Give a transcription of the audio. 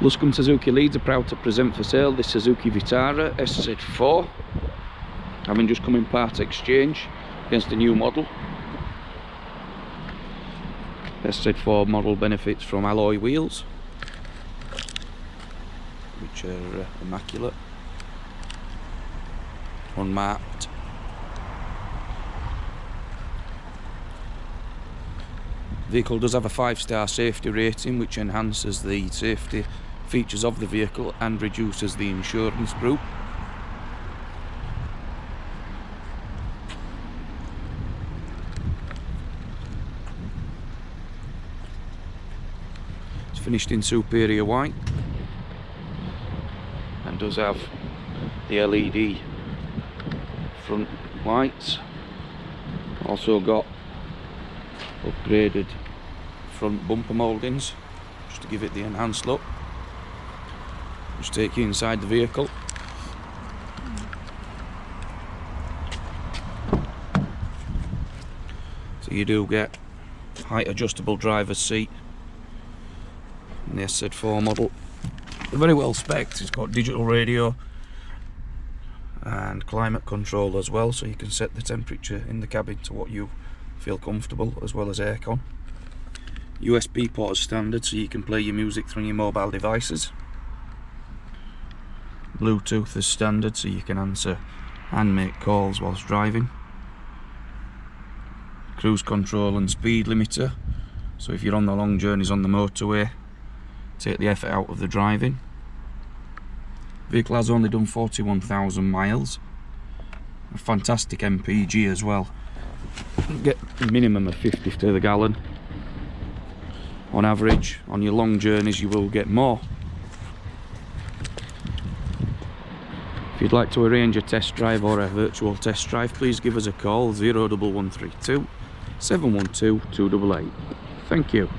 Luscombe Suzuki Leeds are proud to present for sale this Suzuki Vitara SZ4, having just come in part exchange against a new model. SZ4 model benefits from alloy wheels, which are immaculate, unmarked. The vehicle does have a 5-star safety rating, which enhances the safety features of the vehicle and reduces the insurance group. It's finished in superior white and does have the LED front lights. Also got upgraded front bumper mouldings just to give it the enhanced look. Just take you inside the vehicle. So you do get height adjustable driver's seat in the SZ4 model. They're very well spec'd. It's got digital radio and climate control as well, so you can set the temperature in the cabin to what you feel comfortable, as well as aircon. USB port is standard, so you can play your music through your mobile devices. Bluetooth is standard, so you can answer and make calls whilst driving. Cruise control and speed limiter, so if you're on the long journeys on the motorway, take the effort out of the driving. Vehicle has only done 41,000 miles. A fantastic MPG as well. You get a minimum of 50 to the gallon. On average, on your long journeys you will get more. If you'd like to arrange a test drive or a virtual test drive, please give us a call 01132 712 288. Thank you.